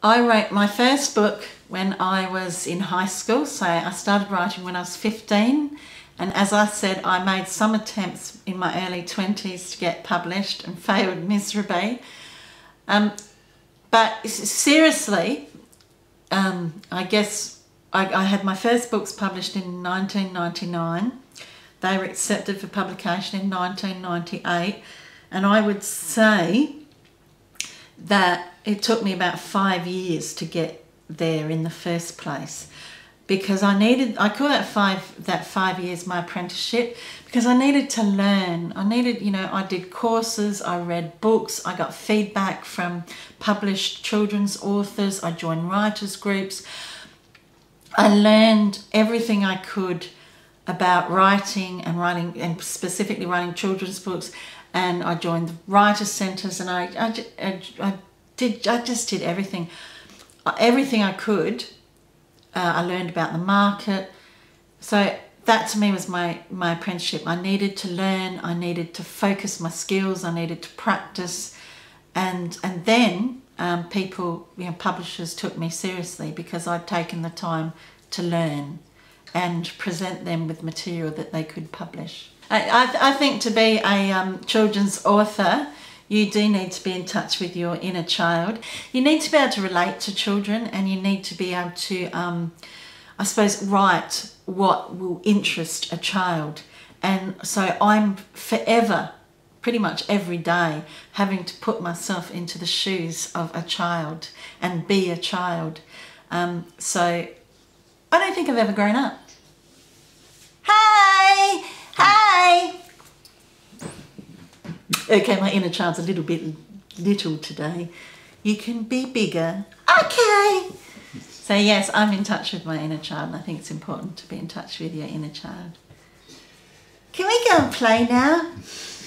I wrote my first book when I was in high school, so I started writing when I was 15, and as I said, I made some attempts in my early 20s to get published and failed miserably. But seriously, I guess I had my first books published in 1999. They were accepted for publication in 1998, and I would say that it took me about 5 years to get there in the first place, because I call that five years my apprenticeship, because I needed to learn. I did courses, I read books, I got feedback from published children's authors, I joined writers groups. I learned everything I could about writing and specifically writing children's books, and I joined the writer centres, and I just did everything I could. I learned about the market. So that to me was my apprenticeship. I needed to learn, I needed to focus my skills, I needed to practice, and then people, publishers took me seriously because I'd taken the time to learn and present them with material that they could publish. I think to be a children's author, you do need to be in touch with your inner child. You need to be able to relate to children, and you need to be able to, I suppose, write what will interest a child. And so I'm forever, pretty much every day, having to put myself into the shoes of a child and be a child. So I don't think I've ever grown up. Hi! Hi! Okay, my inner child's a little bit little today. You can be bigger. Okay! So yes, I'm in touch with my inner child, and I think it's important to be in touch with your inner child. Can we go and play now?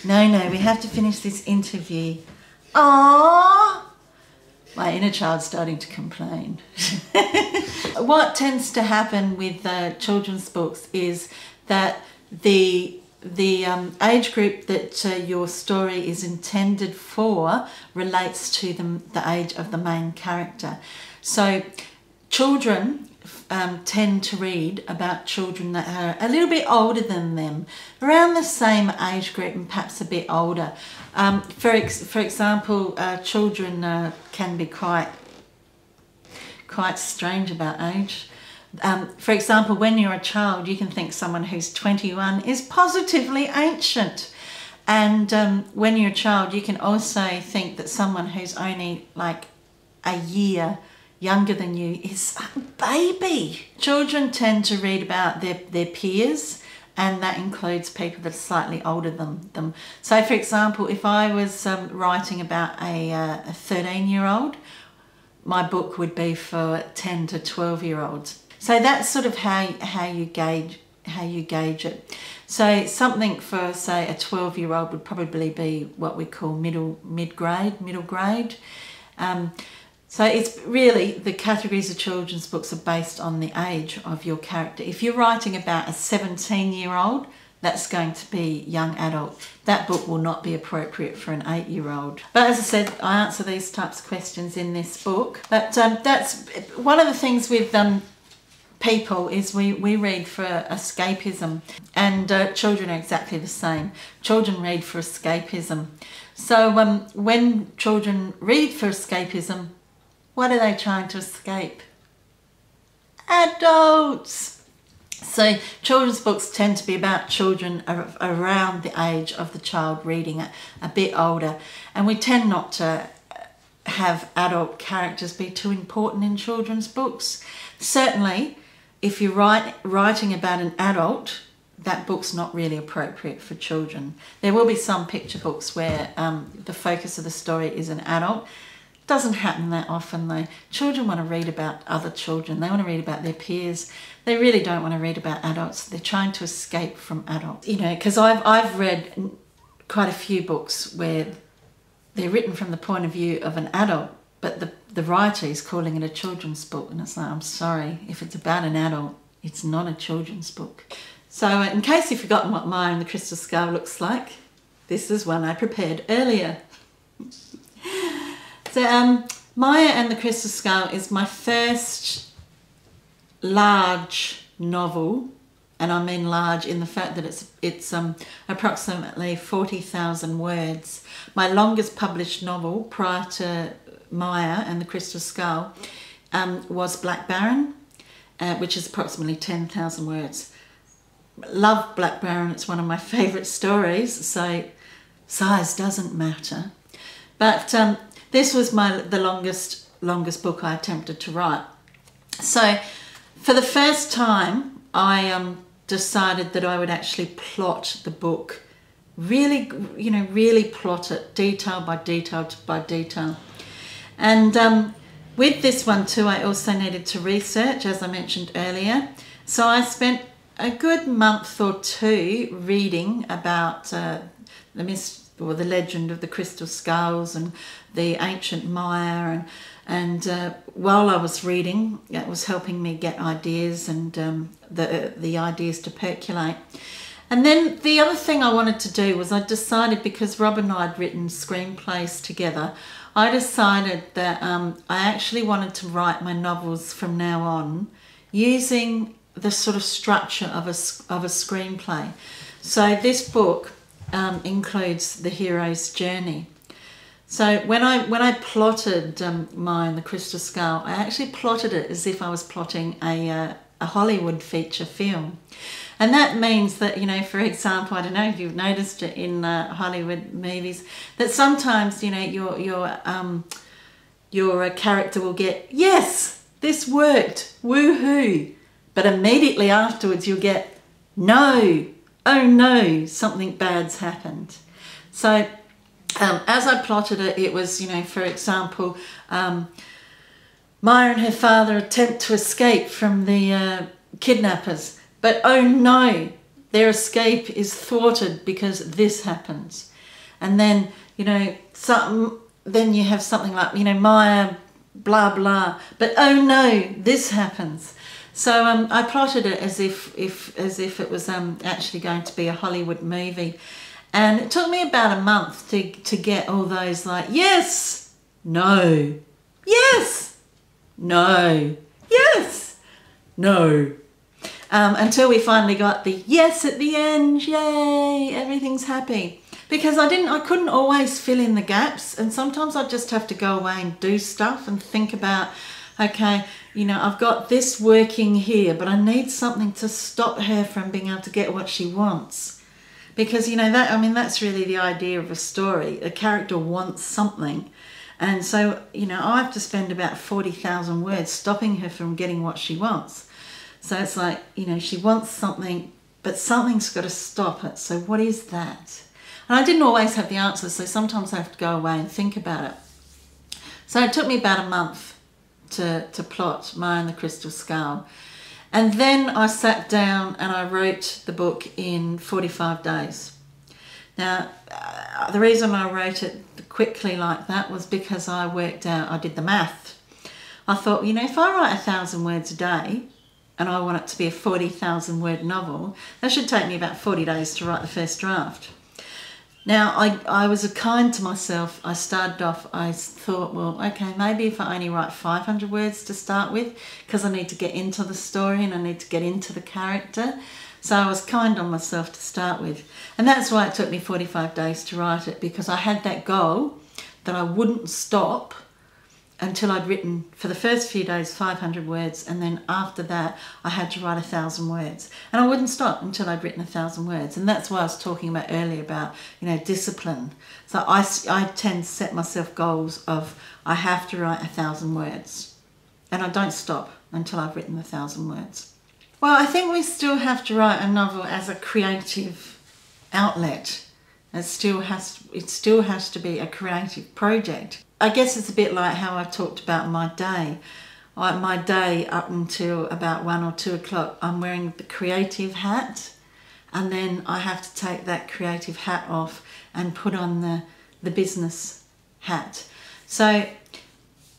No, we have to finish this interview. Aww! My inner child's starting to complain. What tends to happen with children's books is that the age group that your story is intended for relates to the age of the main character. So children tend to read about children that are a little bit older than them, around the same age group and perhaps a bit older. For example, children can be quite strange about age. For example, when you're a child, you can think someone who's 21 is positively ancient. And when you're a child, you can also think that someone who's only like a year younger than you is a baby. Children tend to read about their peers, and that includes people that are slightly older than them. So for example, if I was writing about a 13-year-old, my book would be for 10 to 12-year-olds. So that's sort of how you gauge it. So something for, say, a 12-year-old would probably be what we call middle grade. So it's really, the categories of children's books are based on the age of your character. If you're writing about a 17-year-old, that's going to be young adult. That book will not be appropriate for an 8-year-old. But as I said, I answer these types of questions in this book. But that's one of the things with people is we read for escapism, and children are exactly the same. Children read for escapism. So when children read for escapism, what are they trying to escape? Adults! So children's books tend to be about children around the age of the child reading it, a bit older. And we tend not to have adult characters be too important in children's books. Certainly, if you're writing about an adult, that book's not really appropriate for children. There will be some picture books where the focus of the story is an adult. Doesn't happen that often though. Children want to read about other children. They want to read about their peers. They really don't want to read about adults. They're trying to escape from adults. Because I've read quite a few books where they're written from the point of view of an adult, but the writer is calling it a children's book, and it's like, I'm sorry, if it's about an adult, it's not a children's book. So in case you've forgotten what Maya and the Crystal Skull looks like, this is one I prepared earlier. So Maya and the Crystal Skull is my first large novel, and I mean large in the fact that it's approximately 40,000 words. My longest published novel prior to Maya and the Crystal Skull was Black Baron, which is approximately 10,000 words. Love Black Baron, it's one of my favourite stories, so size doesn't matter. But this was the longest book I attempted to write. So for the first time, I decided that I would actually plot the book, really, really plot it detail by detail by detail. And with this one too, I also needed to research, as I mentioned earlier. So I spent a good month or two reading about the legend of the Crystal Skulls and the ancient Maya, and while I was reading, it was helping me get ideas and the ideas to percolate. And then the other thing I wanted to do was I decided, because Rob and I had written screenplays together, I decided that I actually wanted to write my novels from now on using the sort of structure of a screenplay. So this book includes the hero's journey. So when I plotted Maya and the Crystal Skull, I actually plotted it as if I was plotting a Hollywood feature film. And that means that, for example, I don't know if you've noticed it in Hollywood movies, that sometimes, your character will get, yes, this worked, woohoo. But immediately afterwards you'll get, no, oh no, something bad's happened. So as I plotted it, it was, for example, Maya and her father attempt to escape from the kidnappers. But oh no, their escape is thwarted because this happens. And then, then you have something like, Maya, blah, blah. But oh no, this happens. So I plotted it as if it was actually going to be a Hollywood movie. And it took me about a month to get all those like, yes, no, yes, no, yes, no. Until we finally got the yes at the end, yay, everything's happy. Because I couldn't always fill in the gaps, and sometimes I just have to go away and do stuff and think about, okay, I've got this working here, but I need something to stop her from being able to get what she wants. Because, that's really the idea of a story. A character wants something. And so, I have to spend about 40,000 words stopping her from getting what she wants. So it's like, she wants something, but something's got to stop it. So what is that? And I didn't always have the answers, so sometimes I have to go away and think about it. So it took me about a month to plot Maya and the Crystal Skull. And then I sat down and I wrote the book in 45 days. Now, the reason I wrote it quickly like that was because I did the math. I thought, if I write 1,000 words a day, and I want it to be a 40,000 word novel, that should take me about 40 days to write the first draft. Now, I was kind to myself. I started off, I thought, well, okay, maybe if I only write 500 words to start with, because I need to get into the story and I need to get into the character. So I was kind on myself to start with. And that's why it took me 45 days to write it, because I had that goal that I wouldn't stop until I'd written, for the first few days, 500 words, and then after that I had to write 1,000 words. And I wouldn't stop until I'd written 1,000 words. And that's why I was talking about earlier about, discipline. So I tend to set myself goals of, I have to write 1,000 words. And I don't stop until I've written 1,000 words. Well, I think we still have to write a novel as a creative outlet. It still has to be a creative project. I guess it's a bit like how I talked about my day. My day up until about 1 or 2 o'clock, I'm wearing the creative hat, and then I have to take that creative hat off and put on the business hat. So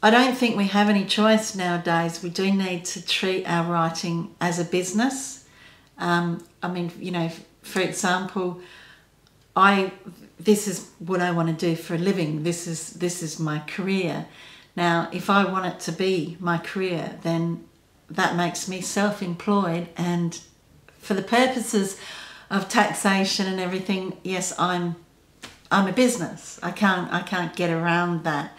I don't think we have any choice nowadays. We do need to treat our writing as a business. For example, this is what I want to do for a living. This is my career. Now, if I want it to be my career, then that makes me self-employed, and for the purposes of taxation and everything, yes, I'm a business. I can't get around that.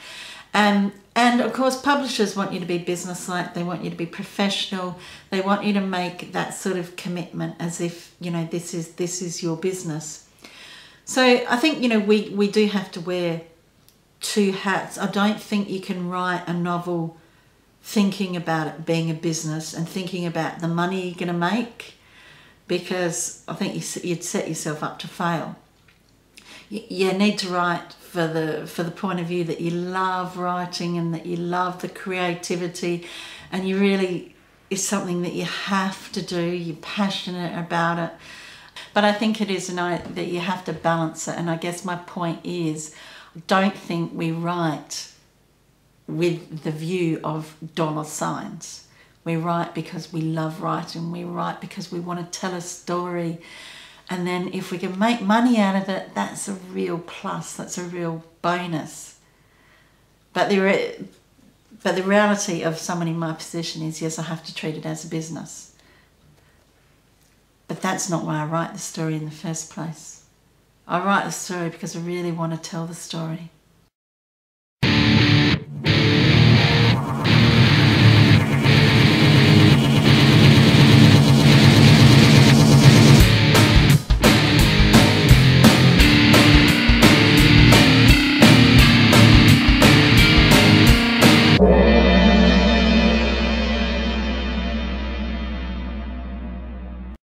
And of course, publishers want you to be businesslike. They want you to be professional. They want you to make that sort of commitment as if, you know, this is your business. So I think, you know, we do have to wear two hats. I don't think you can write a novel thinking about it being a business and thinking about the money you're going to make, because I think you'd set yourself up to fail. You need to write for the point of view that you love writing and that you love the creativity, and you really, it's something that you have to do, you're passionate about it. But I think it is that you have to balance it, and I guess my point is, I don't think we write with the view of dollar signs. We write because we love writing, we write because we want to tell a story. And then if we can make money out of it, that's a real plus, that's a real bonus. But the reality of someone in my position is, yes, I have to treat it as a business. But that's not why I write the story in the first place. I write the story because I really want to tell the story.